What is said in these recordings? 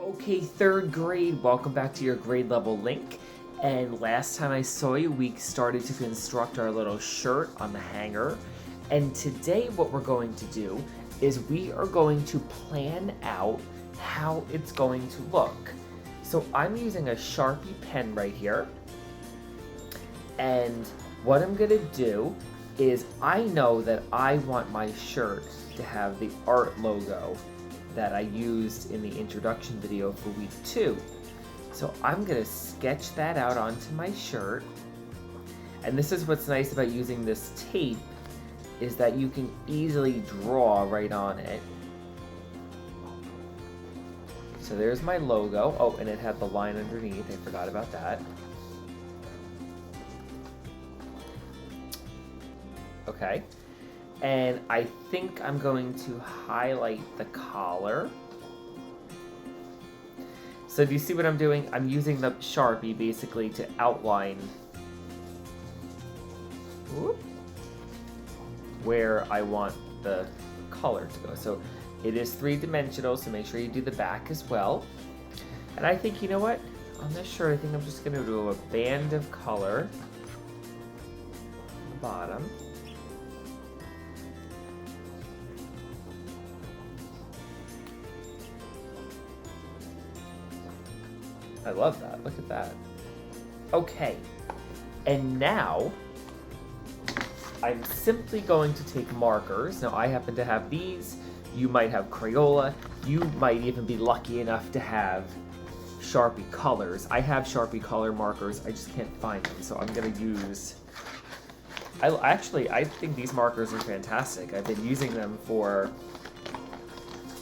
Okay, third grade, welcome back to your grade level link. And last time I saw you, we started to construct our little shirt on the hanger. And today what we're going to do is we are going to plan out how it's going to look. So I'm using a Sharpie pen right here. And what I'm gonna do is I know that I want my shirt to have the art logo that I used in the introduction video for week 2. So I'm gonna sketch that out onto my shirt. And this is what's nice about using this tape, is that you can easily draw right on it. So there's my logo. Oh, and it had the line underneath, I forgot about that. Okay. And I think I'm going to highlight the collar. So do you see what I'm doing? I'm using the Sharpie basically to outline where I want the color to go. So it is 3-dimensional, so make sure you do the back as well. And I think, you know what? On this shirt, I think I'm just gonna do a band of color on the bottom. I love that. Look at that. Okay. And now I'm simply going to take markers. Now I happen to have these. You might have Crayola. You might even be lucky enough to have Sharpie colors. I have Sharpie color markers. I just can't find them. So I'm going to use... I think these markers are fantastic. I've been using them for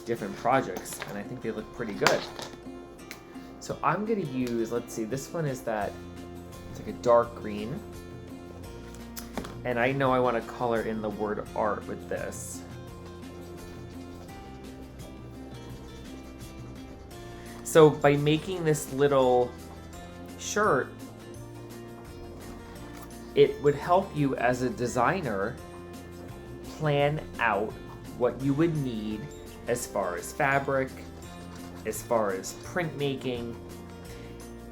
different projects, and I think they look pretty good. So I'm gonna use, let's see, this one is that, it's like a dark green. And I know I wanna color in the word art with this. So by making this little shirt, it would help you as a designer plan out what you would need as far as fabric, as far as printmaking,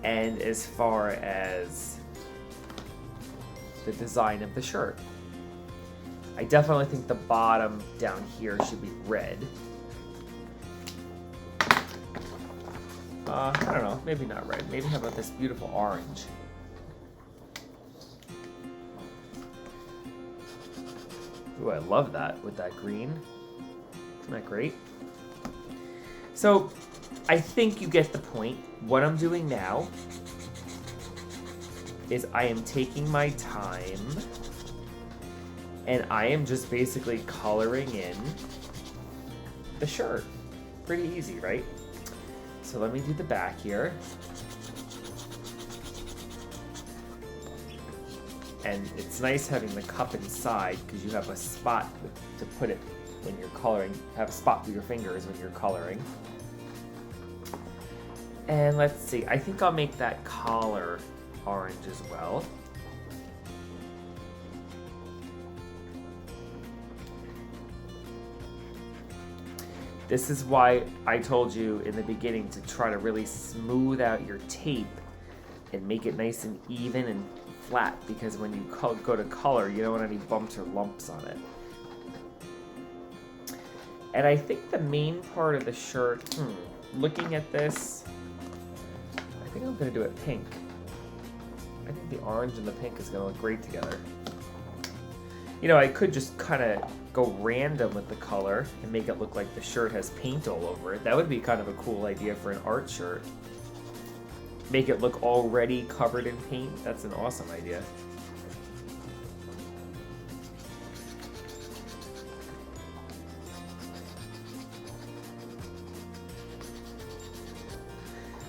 and as far as the design of the shirt. I definitely think the bottom down here should be red. I don't know, maybe not red. Maybe how about this beautiful orange? Ooh, I love that with that green. Isn't that great? So, I think you get the point. What I'm doing now is I am taking my time and I am just basically coloring in the shirt. Pretty easy, right? So let me do the back here. And it's nice having the cup inside because you have a spot to put it when you're coloring. Have a spot for your fingers when you're coloring. And let's see, I think I'll make that collar orange as well. This is why I told you in the beginning to try to really smooth out your tape and make it nice and even and flat, because when you go to color, you don't want any bumps or lumps on it. And I think the main part of the shirt, looking at this, I think I'm gonna do it pink. I think the orange and the pink is gonna look great together. You know, I could just kind of go random with the color and make it look like the shirt has paint all over it. That would be kind of a cool idea for an art shirt. Make it look already covered in paint. That's an awesome idea.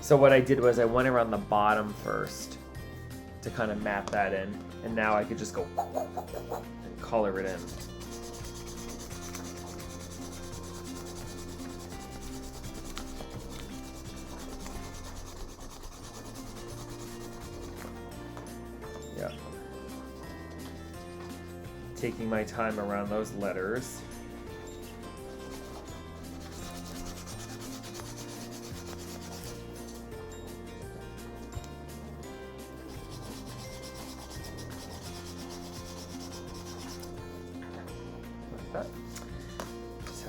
So what I did was I went around the bottom first to kind of map that in, and now I could just go and color it in. Yeah. Taking my time around those letters.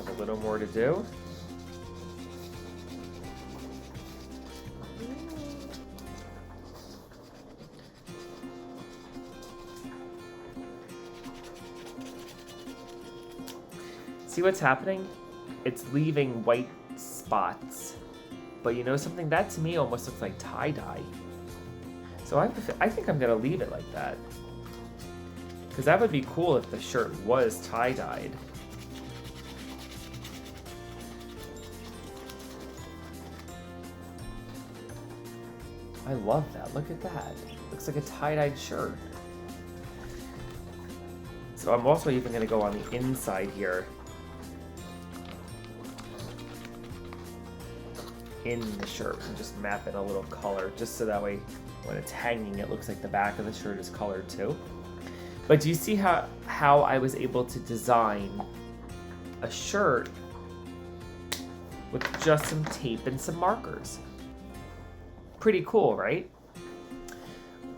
a little more to do. See what's happening? It's leaving white spots. But you know something? That to me almost looks like tie-dye. So I think I'm gonna leave it like that. Because that would be cool if the shirt was tie-dyed. I love that. Look at that. Looks like a tie-dyed shirt. So I'm also even going to go on the inside here. In the shirt and just map in a little color, just so that way when it's hanging it looks like the back of the shirt is colored too. But do you see how I was able to design a shirt with just some tape and some markers? Pretty cool, right?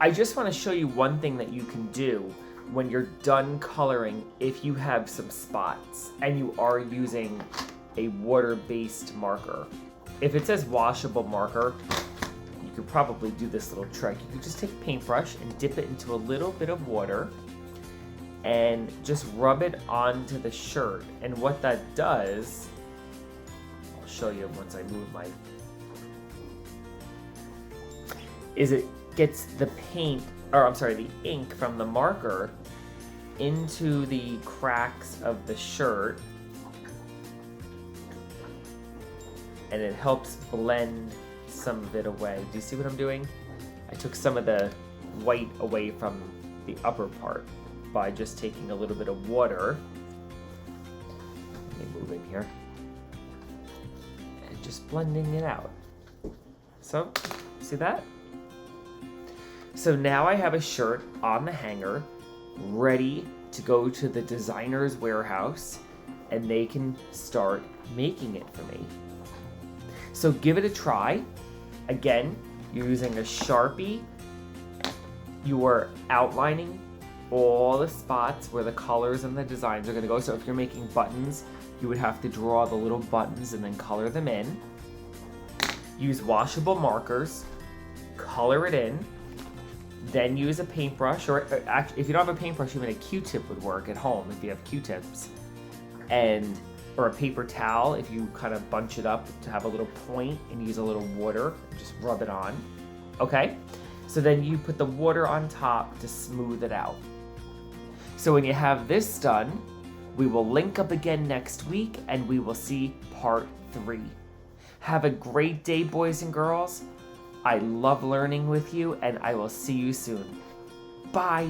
I just want to show you one thing that you can do when you're done coloring if you have some spots and you are using a water-based marker. If it says washable marker, you could probably do this little trick. You could just take a paintbrush and dip it into a little bit of water and just rub it onto the shirt. And what that does, I'll show you once I move my, is it gets the paint, or I'm sorry, the ink from the marker into the cracks of the shirt, and it helps blend some of it away. Do you see what I'm doing? I took some of the white away from the upper part by just taking a little bit of water. Let me move in here. And just blending it out. So, see that? So now I have a shirt on the hanger, ready to go to the designer's warehouse, and they can start making it for me. So give it a try. Again, you're using a Sharpie. You are outlining all the spots where the colors and the designs are going to go. So if you're making buttons, you would have to draw the little buttons and then color them in. Use washable markers, color it in, then use a paintbrush, or actually, if you don't have a paintbrush, even a Q-tip would work at home if you have Q-tips. Or a paper towel if you kind of bunch it up to have a little point and use a little water, just rub it on. Okay? So then you put the water on top to smooth it out. So when you have this done, we will link up again next week and we will see part 3. Have a great day, boys and girls. I love learning with you and I will see you soon. Bye.